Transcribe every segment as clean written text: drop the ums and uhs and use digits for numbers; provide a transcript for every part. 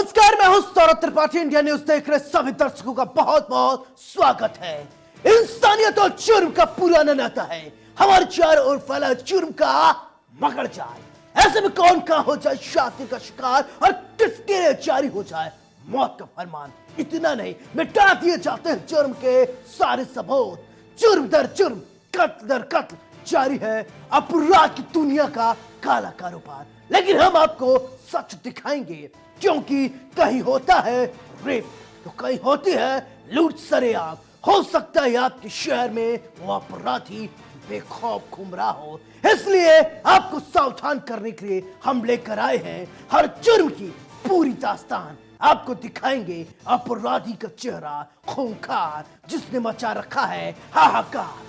नमस्कार, मैं हूं सौरभ त्रिपाठी। इंडिया न्यूज देख रहे सभी दर्शकों का बहुत बहुत स्वागत है। इंसानियत और जुर्म का पुराना नाता है, हमारे चारों ओर फैला जुर्म का मगर जाल। ऐसे में कौन कहां हो जाए शातिर का शिकार और किसके लिए जारी हो जाए मौत का फरमान। इतना नहीं, मिटा दिए जाते हैं जुर्म के सारे सबूत। जुर्म दर जुर्म, कत्ल दर कत्ल जारी है अपराध की दुनिया का काला कारोबार। लेकिन हम आपको सच दिखाएंगे, क्योंकि कहीं होता है रेप तो कहीं होती है लूट सरेआम। हो सकता है आपके शहर में वो अपराधी बेखौफ घूम रहा हो, इसलिए आपको सावधान करने के लिए हम लेकर आए हैं हर जुर्म की पूरी दास्तान। आपको दिखाएंगे अपराधी का चेहरा खूंखार, जिसने मचा रखा है हाहाकार।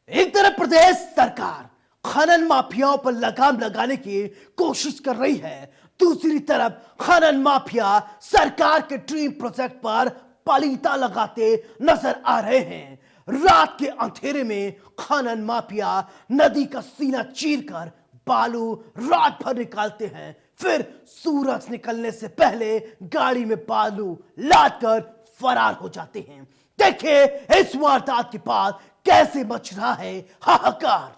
एक तरफ प्रदेश सरकार खनन माफियाओं पर लगाम लगाने की कोशिश कर रही है, दूसरी तरफ खनन माफिया सरकार के ड्रीम प्रोजेक्ट पर पलीता लगाते नजर आ रहे हैं। रात के अंधेरे में खनन माफिया नदी का सीना चीरकर बालू रात भर निकालते हैं, फिर सूरज निकलने से पहले गाड़ी में बालू लाद कर फरार हो जाते हैं। देखिए इस वारदात के बाद कैसे मच रहा है हाहाकार।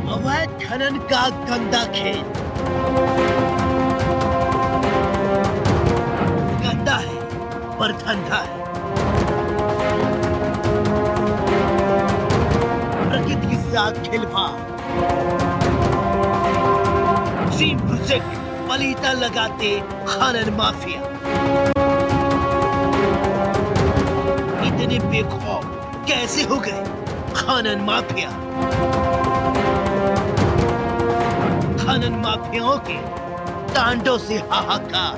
अवैध खनन का गंदा खेत गंदा है पर धंधा है। प्रकृति के साथ खिलवाड़, ड्रीम प्रोजेक्ट पलीता लगाते खनन माफिया। इतने बेखौफ कैसे हो गए खनन माफिया? खनन माफियाओं के तांडव से हाहाकार।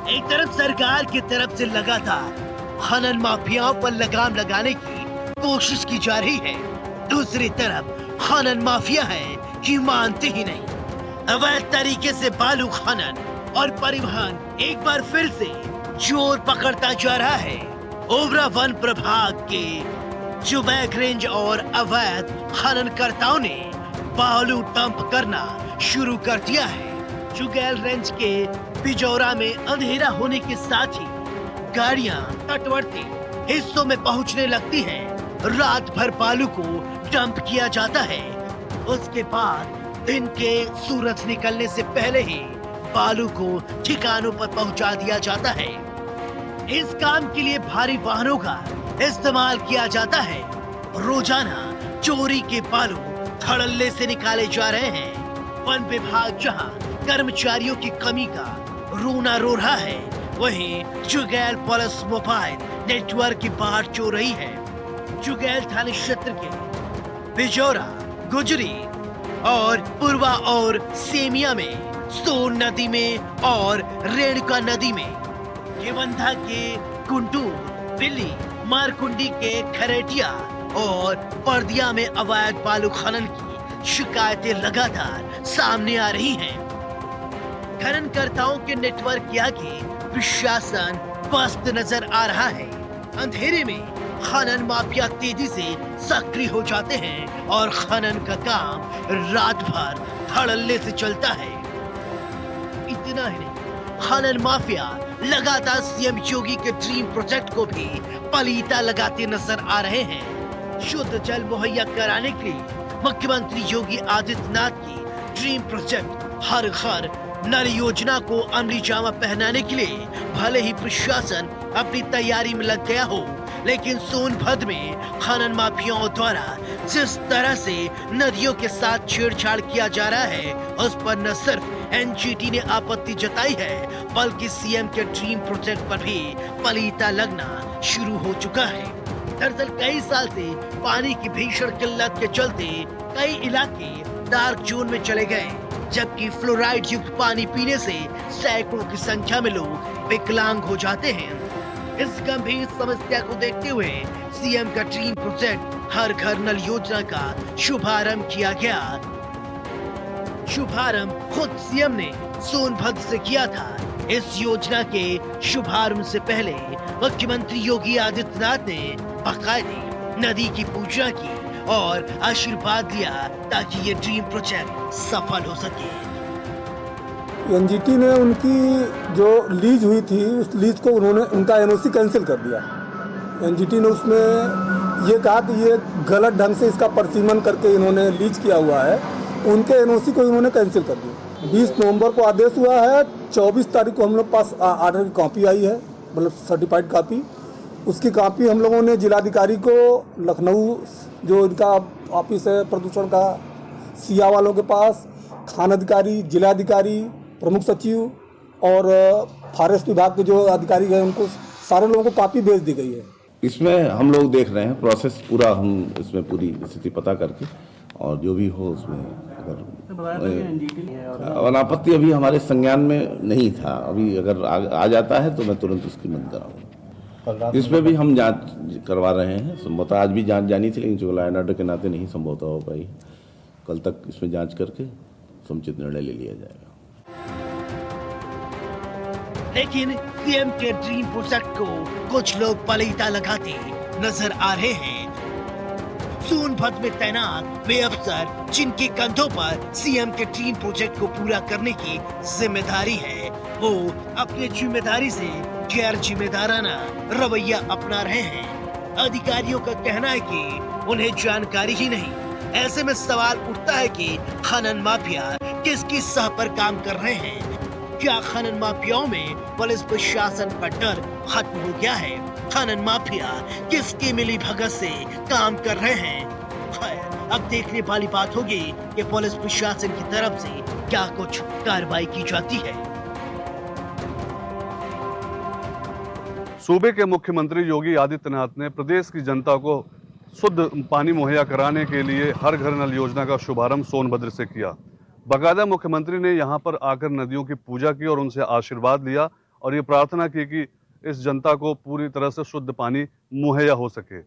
एक तरफ सरकार की तरफ से लगातार खनन माफियाओं पर लगाम लगाने की कोशिश की जा रही है, दूसरी तरफ खनन माफिया है कि मानते ही नहीं। अवैध तरीके से बालू खनन और परिवहन एक बार फिर से जोर पकड़ता जा रहा है। ओबरा वन प्रभाग के जुबैक रेंज और अवैध खननकर्ताओं ने बालू डंप करना शुरू कर दिया है। जुगैल रेंज के बिजौरा में अंधेरा होने के साथ ही गाड़ियां तटवर्ती हिस्सों में पहुंचने लगती हैं। रात भर बालू को डंप किया जाता है, उसके बाद दिन के सूरज निकलने से पहले ही बालू को ठिकानों पर पहुंचा दिया जाता है। इस काम के लिए भारी वाहनों का इस्तेमाल किया जाता है। रोजाना चोरी के बालू धड़ल्ले से निकाले जा रहे हैं। वन विभाग जहां कर्मचारियों की कमी का रोना रो रहा है, वहीं जुगैल पुलिस मोबाइल नेटवर्क की बाढ़ चो रही है। जुगैल थाना क्षेत्र के बिजौरा, गुजरी और पूर्वा और सेमिया में, सोन नदी में और रेणुका नदी में, केवंधा के गुंटूर, दिल्ली, मारकुंडी के खरेटिया और पर्दिया में अवैध बालू खनन की शिकायतें लगातार सामने आ रही हैं। खननकर्ताओं के नेटवर्क के आगे प्रशासन पस्त नजर आ रहा है। अंधेरे में खनन माफिया तेजी से सक्रिय हो जाते हैं और खनन का काम रात भर धड़ल्ले से चलता है। इतना ही नहीं, खनन माफिया लगातार सीएम योगी के ड्रीम प्रोजेक्ट को भी पलीता लगाते नजर आ रहे हैं। शुद्ध जल मुहैया कराने के लिए मुख्यमंत्री योगी आदित्यनाथ की ड्रीम प्रोजेक्ट हर घर नल योजना को अमली जामा पहनाने के लिए भले ही प्रशासन अपनी तैयारी में लग गया हो, लेकिन सोनभद्र में खनन माफियाओं द्वारा जिस तरह से नदियों के साथ छेड़छाड़ किया जा रहा है, उस पर न सिर्फ एनजीटी ने आपत्ति जताई है, बल्कि सीएम के ड्रीम प्रोजेक्ट पर भी पलीता लगना शुरू हो चुका है। दरअसल कई साल से पानी की भीषण किल्लत के चलते कई इलाके डार्क जोन में चले गए, जबकि फ्लोराइड युक्त पानी पीने से सैकड़ों की संख्या में लोग विकलांग हो जाते हैं। इस गंभीर समस्या को देखते हुए सीएम का ड्रीम प्रोजेक्ट हर घर नल योजना का शुभारंभ किया गया। शुभारंभ खुद सीएम ने सोनभद्र से किया था। इस योजना के शुभारंभ से पहले मुख्यमंत्री योगी आदित्यनाथ ने बाकायदे नदी की पूजा की और आशीर्वाद लिया ताकि ये ड्रीम प्रोजेक्ट सफल हो सके। एनजीटी ने उनकी जो लीज हुई थी उस लीज को उनका एनओसी कैंसिल कर दिया। एनजीटी ने उसमें ये कहा कि ये गलत ढंग से इसका परिसीमन करके इन्होंने लीज किया हुआ है, उनके एनओसी को इन्होंने कैंसिल कर दिया। 20 नवंबर को आदेश हुआ है, 24 तारीख को हम लोग पास आर्डर की कॉपी आई है, मतलब सर्टिफाइड कॉपी। उसकी कॉपी हम लोगों ने जिलाधिकारी को लखनऊ जो इनका ऑफिस है प्रदूषण का, सिया वालों के पास, खान अधिकारी, जिलाधिकारी, प्रमुख सचिव और फॉरेस्ट विभाग के जो अधिकारी हैं उनको सारे लोगों को कॉपी भेज दी गई है। इसमें हम लोग देख रहे हैं प्रोसेस पूरा, हम इसमें पूरी स्थिति पता करके और जो भी हो उसमें अगर अनापत्ति अभी हमारे संज्ञान में नहीं था, अभी अगर आ जाता है तो मैं तुरंत उसकी मदद कराऊंगा। इसमें भी हम जांच करवा रहे हैं। संभवतः आज भी जांच जानी थी, लेकिन चूंकि लॉ एंड ऑर्डर के नाते नहीं संभवतः हो पाई। कल तक इसमें जांच करके समुचित निर्णय ले लिया जाएगा। लेकिन सीएम के ड्रीम प्रोजेक्ट को कुछ लोग पलीता लगाते नजर आ रहे हैं। सोनभद्र में तैनात वे अफसर जिनके कंधों पर सीएम के ड्रीम प्रोजेक्ट को पूरा करने की जिम्मेदारी है, वो अपनी जिम्मेदारी से गैर जिम्मेदाराना रवैया अपना रहे हैं। अधिकारियों का कहना है कि उन्हें जानकारी ही नहीं। ऐसे में सवाल उठता है कि खनन माफिया किसकी सह पर काम कर रहे हैं? क्या खनन माफियाओं में पुलिस प्रशासन का डर खत्म हो गया है? खनन माफिया किसकी मिली भगत से काम कर रहे हैं? खैर, अब देखने वाली बात होगी कि पुलिस प्रशासन की तरफ से क्या कुछ कार्रवाई की जाती है। सूबे के मुख्यमंत्री योगी आदित्यनाथ ने प्रदेश की जनता को शुद्ध पानी मुहैया कराने के लिए हर घर नल योजना का शुभारंभ सोनभद्र से किया। बाकायदा मुख्यमंत्री ने यहां पर आकर नदियों की पूजा की और उनसे आशीर्वाद लिया और ये प्रार्थना की कि इस जनता को पूरी तरह से शुद्ध पानी मुहैया हो सके।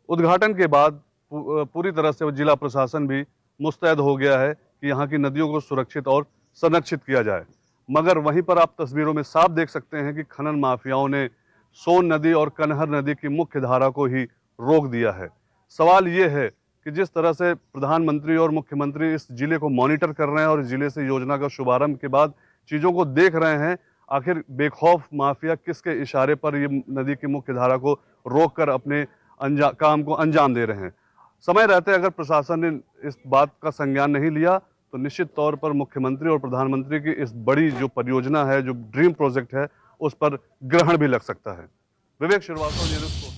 उद्घाटन के बाद पूरी तरह से जिला प्रशासन भी मुस्तैद हो गया है कि यहाँ की नदियों को सुरक्षित और संरक्षित किया जाए। मगर वहीं पर आप तस्वीरों में साफ देख सकते हैं कि खनन माफियाओं ने सोन नदी और कनहर नदी की मुख्य धारा को ही रोक दिया है। सवाल ये है कि जिस तरह से प्रधानमंत्री और मुख्यमंत्री इस जिले को मॉनिटर कर रहे हैं और इस जिले से योजना का शुभारंभ के बाद चीज़ों को देख रहे हैं, आखिर बेखौफ माफिया किसके इशारे पर ये नदी की मुख्य धारा को रोककर अपने काम को अंजाम दे रहे हैं। समय रहते अगर प्रशासन ने इस बात का संज्ञान नहीं लिया तो निश्चित तौर पर मुख्यमंत्री और प्रधानमंत्री की इस बड़ी जो परियोजना है, जो ड्रीम प्रोजेक्ट है, उस पर ग्रहण भी लग सकता है। विवेक श्रीवास्तव, न्यूज़ को।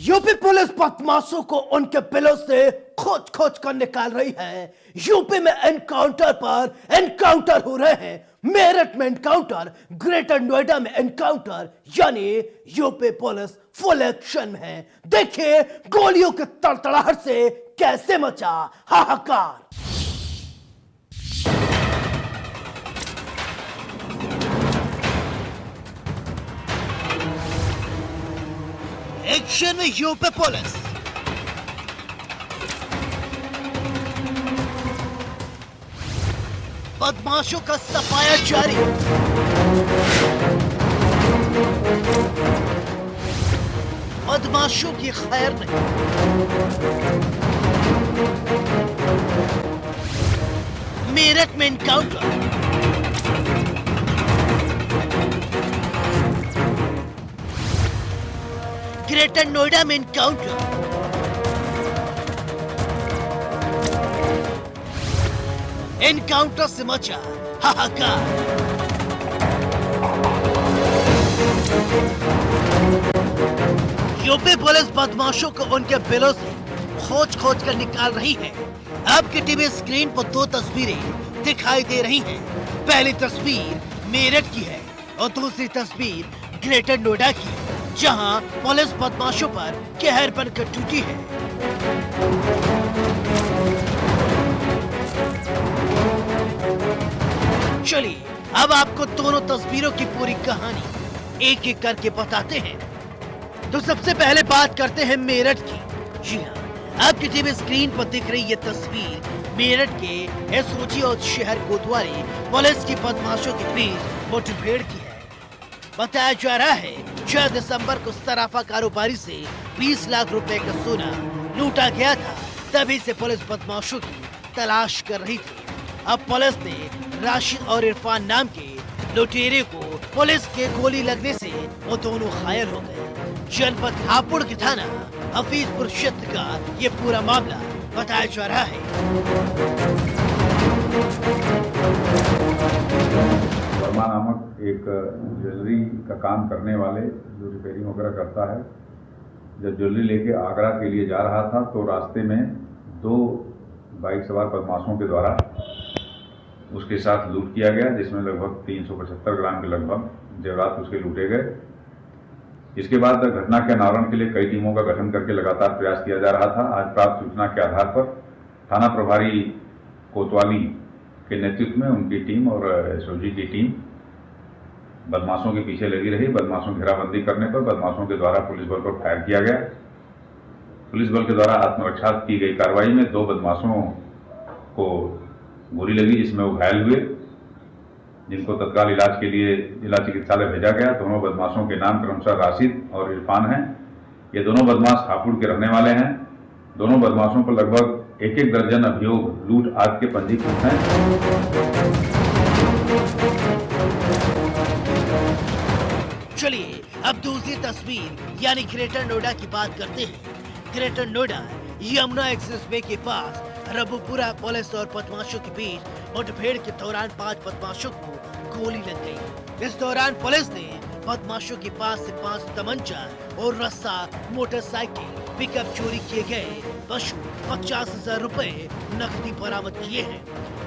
यूपी पुलिस बदमाशों को उनके बिलों से खोज खोज कर निकाल रही है। यूपी में एनकाउंटर पर एनकाउंटर हो रहे हैं। मेरठ में एनकाउंटर, ग्रेटर नोएडा में एनकाउंटर, यानी यूपी पुलिस फुल एक्शन में है। देखिए गोलियों के तड़तड़ाहट से कैसे मचा हाहाकार। एक्शन में यूपी पुलिस। बदमाशों का सफाया जारी। बदमाशों की खैर नहीं। मेरठ में एनकाउंटर। ग्रेटर नोएडा में एनकाउंटर। एनकाउंटर से मचा हाहाकार। यूपी पुलिस बदमाशों को उनके बिलों से खोज खोज कर निकाल रही है। आपके टीवी स्क्रीन पर दो तस्वीरें दिखाई दे रही हैं। पहली तस्वीर मेरठ की है और दूसरी तस्वीर ग्रेटर नोएडा की है, जहां पुलिस बदमाशों पर कहर बनकर टूटी है। चलिए अब आपको दोनों तस्वीरों की पूरी कहानी एक एक करके बताते हैं। तो सबसे पहले बात करते हैं मेरठ की। जी हाँ, आपकी टीवी स्क्रीन पर दिख रही ये तस्वीर मेरठ के एसओजी और शहर कोतवाली पुलिस की बदमाशों के बीच मुठभेड़ की है। बताया जा रहा है 6 दिसंबर को सराफा कारोबारी से 20 लाख रुपए का सोना लूटा गया था। तभी से पुलिस बदमाशों की तलाश कर रही थी। अब पुलिस ने राशिद और इरफान नाम के लुटेरे को पुलिस के गोली लगने से वो दोनों घायल हो गए। जनपद हापुड़ के थाना हफीजपुर क्षेत्र का ये पूरा मामला बताया जा रहा है। वर्मा नामक एक ज्वेलरी का काम करने वाले जो रिपेयरिंग वगैरह करता है, जब ज्वेलरी लेके आगरा के लिए जा रहा था तो रास्ते में 2 बाइक सवार बदमाशों के द्वारा उसके साथ लूट किया गया, जिसमें लगभग 375 ग्राम के लगभग जेवरात उसके लूटे गए। इसके बाद घटना के अनावरण के लिए कई टीमों का गठन करके लगातार प्रयास किया जा रहा था। आज प्राप्त सूचना के आधार पर थाना प्रभारी कोतवाली के नेतृत्व में उनकी टीम और एसओजी की टीम बदमाशों के पीछे लगी रही। बदमाशों की घेराबंदी करने पर बदमाशों के द्वारा पुलिस बल पर फायर किया गया। पुलिस बल के द्वारा आत्मरक्षा की गई कार्रवाई में 2 बदमाशों को गोली लगी, जिसमें वो घायल हुए, जिनको तत्काल इलाज के लिए जिला चिकित्सालय भेजा गया। दोनों बदमाशों के नाम क्रमशः राशिद और इरफान हैं। ये दोनों बदमाश हापुड़ के रहने वाले हैं। दोनों बदमाशों पर लगभग 1-1 दर्जन अभियोग लूट आदि के पंजीकृत हैं। चलिए अब दूसरी तस्वीर यानी ग्रेटर नोएडा की बात करते हैं। Greater Noida Yamuna express way के पास रबुपुरा पुलिस और बदमाशों के बीच मुठभेड़ के दौरान 5 बदमाशों को गोली लग गई। इस दौरान पुलिस ने बदमाशों के पास से 5 तमंचा और रस्सा, मोटरसाइकिल, पिकअप, चोरी किए गए पशु, 50,000 रुपए नकदी बरामद किए हैं।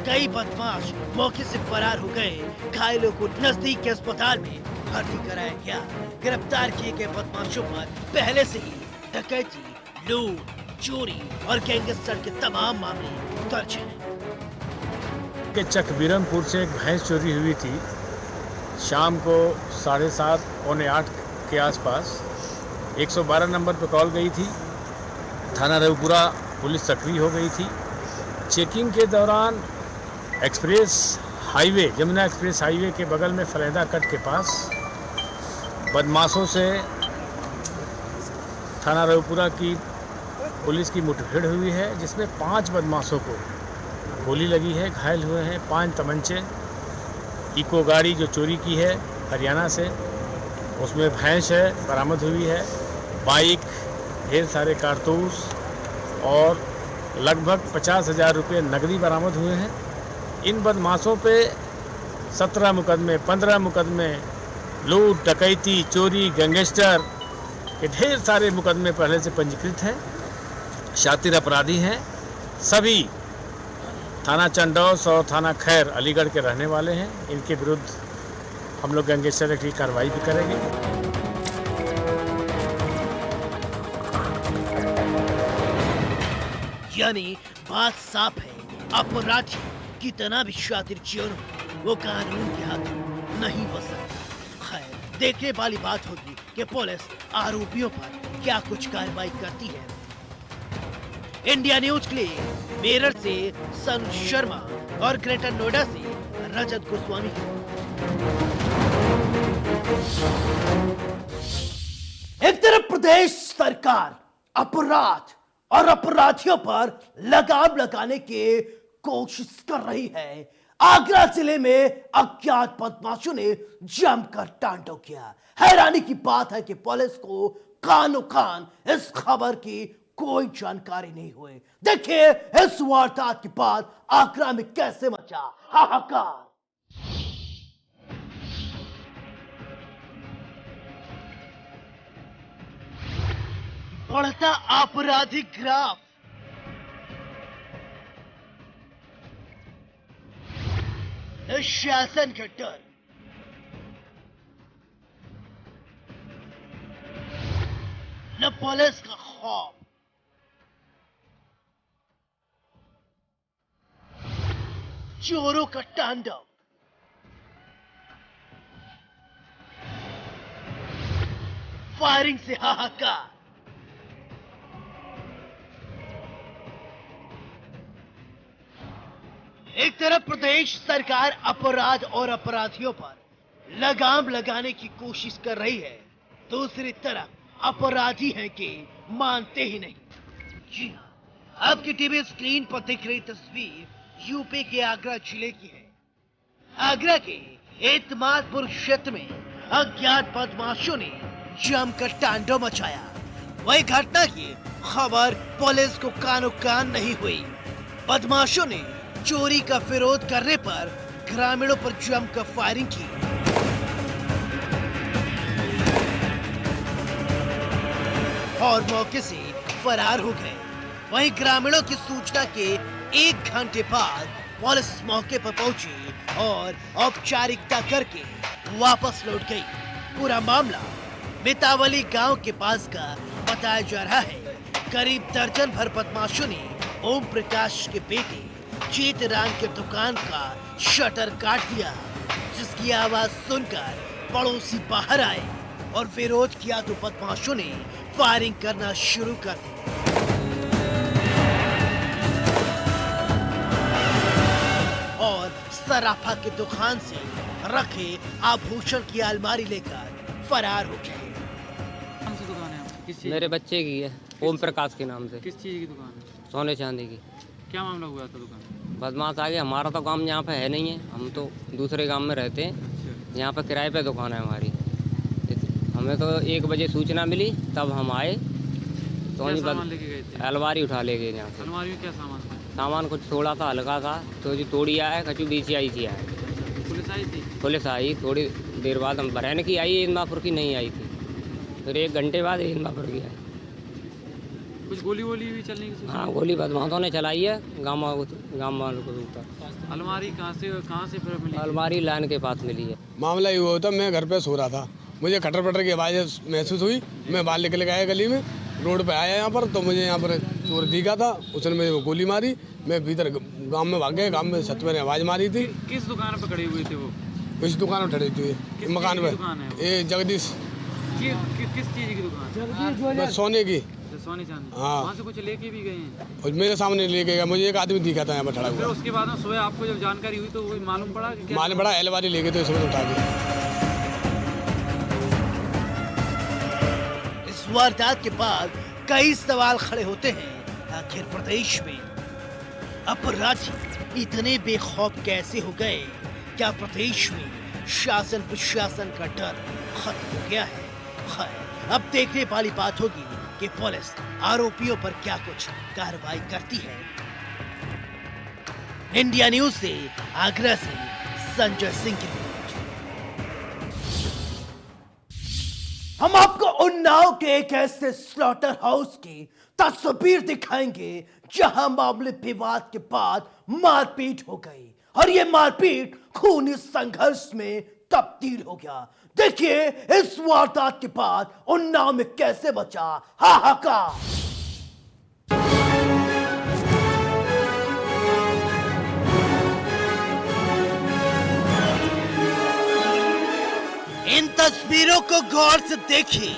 कई बदमाश मौके से फरार हो गए। घायलों को नजदीक के अस्पताल में भर्ती कराया गया। गिरफ्तार किए गए बदमाशों पर पहले से ही डकैती, लूट, चोरी और गैंगस्टर के तमाम मामले दर्ज हैं। के चकबीरमपुर से एक भैंस चोरी हुई थी। शाम को 7:30 पौने 8 के आसपास 112 नंबर पर कॉल गई थी। थाना रबुपुरा पुलिस सक्रिय हो गई थी। चेकिंग के दौरान express highway, Yamuna express highway के बगल में फलेदा कट के पास बदमाशों से थाना रबुपुरा की पुलिस की मुठभेड़ हुई है, जिसमें 5 बदमाशों को गोली लगी है, घायल हुए हैं। 5 तमंचे, इको गाड़ी जो चोरी की है हरियाणा से, उसमें भैंस है बरामद हुई है, बाइक, ढेर सारे कारतूस और लगभग 50,000 रुपये नकदी बरामद हुए हैं। इन बदमाशों पे 17 मुकदमे, 15 मुकदमे, लूट, डकैती, चोरी, गैंगस्टर के ढेर सारे मुकदमे पहले से पंजीकृत हैं। शातिर अपराधी हैं। सभी थाना चंडौस और थाना खैर अलीगढ़ के रहने वाले हैं। इनके विरुद्ध हम लोग गैंगस्टर एक्ट की कार्रवाई भी करेंगे। यानी बात साफ है, अपराधी कितना भी शातिर चोर हो, वो कानून के हाथों नहीं बच सकता। खैर, देखने वाली बात होगी कि पुलिस आरोपियों पर क्या कुछ कार्रवाई करती है। इंडिया न्यूज के लिए मेरठ से सनु शर्मा और ग्रेटर नोएडा से रजत गोस्वामी। एक तरफ प्रदेश सरकार अपराध और अपराधियों पर लगाम लगाने की कोशिश कर रही है। आगरा जिले में अज्ञात बदमाशों ने जमकर तांडव किया। हैरानी की बात है कि पुलिस को कानो कान इस खबर की कोई जानकारी नहीं हुई। देखिए इस वारदात के बाद आगरा में कैसे मचा हाहाकार। बढ़ता आपराधिक ग्राफ, इस शासन का डर, न पुलिस का खौफ, चोरों का तांडव, फायरिंग से हाहाकार। एक तरफ प्रदेश सरकार अपराध और अपराधियों पर लगाम लगाने की कोशिश कर रही है, दूसरी तरफ अपराधी हैं कि मानते ही नहीं। जी हाँ, आपकी टीवी स्क्रीन पर दिख रही तस्वीर यूपी के आगरा जिले की है। आगरा के एतमादपुर क्षेत्र में अज्ञात बदमाशों ने जमकर तांडव मचाया। वही घटना की खबर पुलिस को कानो कान नहीं हुई। बदमाशों ने चोरी का विरोध करने पर ग्रामीणों पर जमकर फायरिंग की। और मौके से फरार हो गए। वहीं ग्रामीणों की सूचना के 1 घंटे बाद पुलिस मौके पर पहुंची और औपचारिकता करके वापस लौट गई। पूरा मामला मितावली गांव के पास का बताया जा रहा है। करीब दर्जन भर बदमाशों ने ओम प्रकाश के बेटे चेतराम के दुकान का शटर काट दिया, जिसकी आवाज सुनकर पड़ोसी बाहर आए और विरोध किया तो बदमाशों ने फायरिंग करना शुरू कर दी। और सराफा की दुकान से रखे आभूषण की अलमारी लेकर फरार हो गए। कौन सी दुकान है आपकी? किस चीज़ मेरे बच्चे की है, ओम प्रकाश के नाम से। किस चीज़ की दुकान है? सोने चांदी की। क्या मामला हुआ था दुकान में? बदमाश आ गया। हमारा तो काम यहाँ पे है नहीं है, हम तो दूसरे गांव में रहते हैं। अच्छा। यहाँ पे किराए पे दुकान है हमारी। हमें तो 1 बजे सूचना मिली, तब हम आए तो क्या सामान लेके गए थे? अलमारी उठा ले गए यहाँ से। अलमारी में क्या सामान था? सामान कुछ थोड़ा सा हल्का था, तो जो तोड़ी आया कचू बीची आई थी। पुलिस आई थी? पुलिस आई थोड़ी देर बाद। हम बरैन की आई, इंदापुर की नहीं आई थी। फिर 1 घंटे बाद इंदापुर की आई। कुछ गोली वोली भी चलने की? हाँ, गोली बदमाशों ने चलाई है गाँव वालों को ऊपर। अलमारी कहाँ से फिर मिली? अलमारी लाइन के पास मिली है। मामला ये हुआ था, मैं घर पे सो रहा था, मुझे खटर पटर की आवाज़ महसूस हुई। मैं बाहर निकल गया गली में, रोड पे आया यहाँ पर, तो मुझे यहाँ पर चोर दिखा था। उसने मुझे गोली मारी। मैं भीतर गांव में भाग गया। गांव में छत में आवाज़ मारी थी। किस दुकान पर खड़े हुए थे वो? इस दुकान में ठहरी थी, मकान चीज़ की दुकान है में। वो? ये जगदीश किस चीज़ की दुकान? बस सोने की। सोनी चांदी। हाँ। वहाँ से कुछ लेके भी गए हैं? और मेरे सामने लेके गया। मुझे एक आदमी दिखा था यहाँ पर खड़ा फिर हुआ। उसके बाद में सुबह आपको जब जानकारी हुई तो वो मालूम पड़ा कि क्या? मालूम बड़ा अलमारी लेके तो इसमें उठा के। इस वारदात के बाद कई सवाल खड़े होते हैं। आखिर प्रदेश में अपराधी इतने बेखौफ कैसे हो गए? क्या प्रदेश में शासन प्रशासन का डर खत्म हो गया है? खैर, अब देखने वाली बात होगी कि पुलिस आरोपियों पर क्या कुछ कार्रवाई करती है। इंडिया न्यूज से आगरा से संजय सिंह की रिपोर्ट। हम आपको उन्नाव के एक ऐसे स्लॉटर हाउस की तस्वीर दिखाएंगे जहां मामले विवाद के बाद मारपीट हो गई और ये मारपीट खूनी संघर्ष में तब्दील हो गया। देखिए इस वारदात के बाद उन्नाव में कैसे बचा हाहाकार। इन तस्वीरों को गौर से देखिए।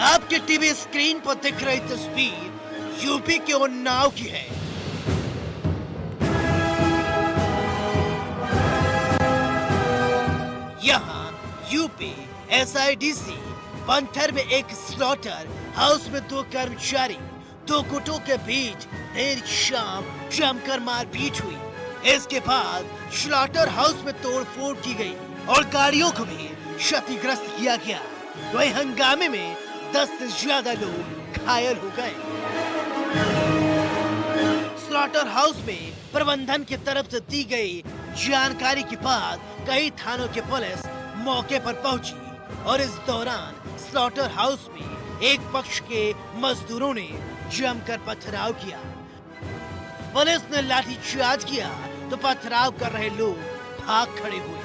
आपके टीवी स्क्रीन पर दिख रही तस्वीर यूपी के उन्नाव की है। यहाँ यूपी SIDC पंथर में एक स्लॉटर हाउस में 2 कर्मचारी 2 गुटों के बीच देर शाम जमकर मारपीट हुई। इसके बाद स्लॉटर हाउस में तोड़फोड़ की गई और गाड़ियों को भी क्षतिग्रस्त किया गया। वही हंगामे में 10 से ज्यादा लोग घायल हो गए। स्लॉटर हाउस में प्रबंधन की तरफ से दी गई जानकारी के बाद कई थानों की पुलिस मौके पर पहुंची और इस दौरान स्लॉटर हाउस में एक पक्ष के मजदूरों ने जमकर पथराव किया। पुलिस ने लाठीचार्ज किया तो पथराव कर रहे लोग भाग खड़े हुए।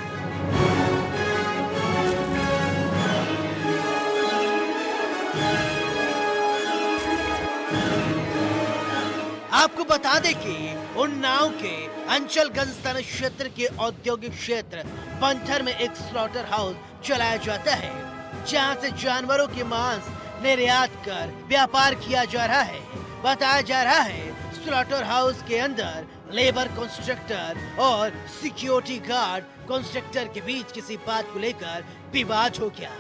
आपको बता दें कि उन्नाव के अंचलगंज थाना क्षेत्र के औद्योगिक क्षेत्र पंथर में एक स्लॉटर हाउस चलाया जाता है, जहां से जानवरों के मांस निर्यात कर व्यापार किया जा रहा है। बताया जा रहा है स्लॉटर हाउस के अंदर लेबर कॉन्ट्रैक्टर और सिक्योरिटी गार्ड कॉन्ट्रैक्टर के बीच किसी बात को लेकर विवाद हो गया।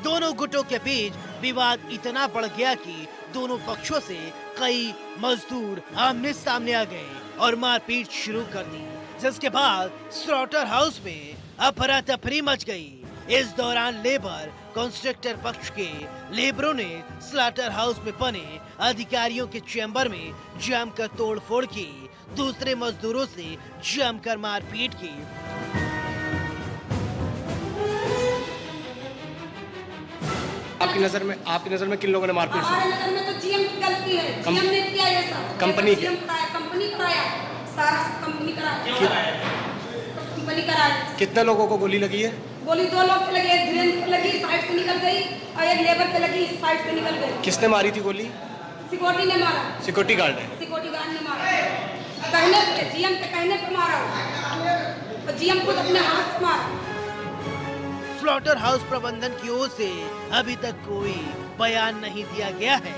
दोनों गुटों के बीच विवाद इतना बढ़ गया कि दोनों पक्षों से कई मजदूर आमने सामने आ गए और मारपीट शुरू कर दी, जिसके बाद स्लॉटर हाउस में अफरा तफरी मच गई। इस दौरान लेबर कॉन्ट्रैक्टर पक्ष के लेबरों ने स्लॉटर हाउस में बने अधिकारियों के चैम्बर में जमकर तोड़फोड़ की, दूसरे मजदूरों से जमकर मारपीट की। आपकी नजर में किन लोगों ने मारपीट की? हमारे नजर में तो जीएम की गलती है। जीएम ने किया ये सब। कंपनी की? कंपनी कराया, सारा कंपनी कराया। कंपनी कराया। कितने लोगों को गोली लगी है? गोली 2 लोग पे लगी, एक धीरेन्द्र को लगी, साइड से निकल गई, और एक लेबर पे लगी, साइड से निकल गई। किसने मारी थी गोली? सिक्योरिटी ने मारा। सिक्योरिटी गार्ड है? सिक्योरिटी गार्ड ने मारा। कहने पे, जीएम के कहने पे मारा, और जीएम खुद अपने हाथ से मारा। स्लॉटर हाउस प्रबंधन की ओर से अभी तक कोई बयान नहीं दिया गया है।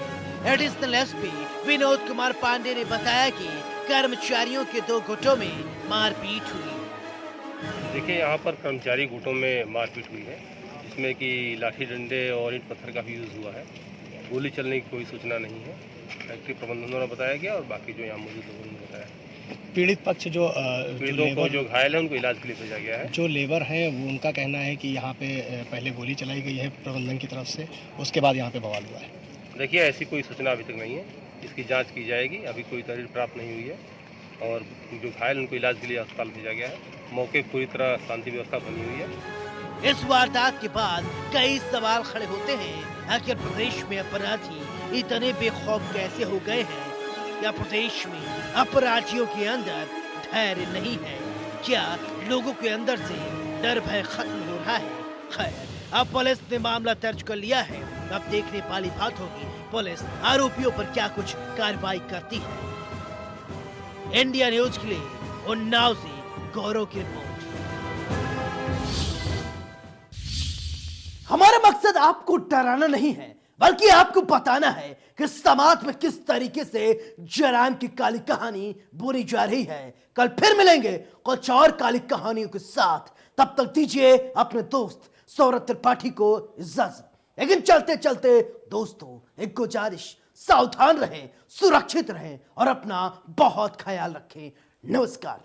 एडिशनल एसपी विनोद कुमार पांडे ने बताया कि कर्मचारियों के 2 गुटों में मारपीट हुई। देखिए, यहाँ पर कर्मचारी गुटों में मारपीट हुई है, जिसमें कि लाठी डंडे और ईंट पत्थर का भी यूज़ हुआ है। गोली चलने की कोई सूचना नहीं है। फैक्ट्री प्रबंधन द्वारा बताया गया और बाकी जो यहाँ मौजूद लोगों ने बताया। पीड़ित पक्ष पीड़ितों को जो घायल है उनको इलाज के लिए भेजा गया है। जो लेबर है वो उनका कहना है कि यहाँ पे पहले गोली चलाई गई है प्रबंधन की तरफ से, उसके बाद यहाँ पे बवाल हुआ है। देखिए, ऐसी कोई सूचना अभी तक नहीं है, इसकी जांच की जाएगी। अभी कोई तहरीर प्राप्त नहीं हुई है और जो घायल उनको इलाज के लिए अस्पताल भेजा गया है। मौके पूरी तरह शांति व्यवस्था बनी हुई है। इस वारदात के बाद कई सवाल खड़े होते हैं, आखिर प्रदेश में अपराधी इतने बेखौफ कैसे हो गए हैं? क्या प्रदेश में अपराधियों के अंदर धैर्य नहीं है? क्या लोगों के अंदर से डर भय खत्म हो रहा है? खैर, अब पुलिस ने मामला दर्ज कर लिया है। अब देखने वाली बात होगी पुलिस आरोपियों पर क्या कुछ कार्रवाई करती है। इंडिया न्यूज के लिए उन्नाव से गौरव की रिपोर्ट। हमारा मकसद आपको डराना नहीं है, बल्कि आपको बताना है कि समाज में किस तरीके से जराइम की काली कहानी बुनी जा रही है। कल फिर मिलेंगे कुछ और काली कहानियों के साथ। तब तक दीजिए अपने दोस्त सौरभ त्रिपाठी को इजाजत। लेकिन चलते चलते दोस्तों, एक गुजारिश, सावधान रहें, सुरक्षित रहें और अपना बहुत ख्याल रखें। नमस्कार।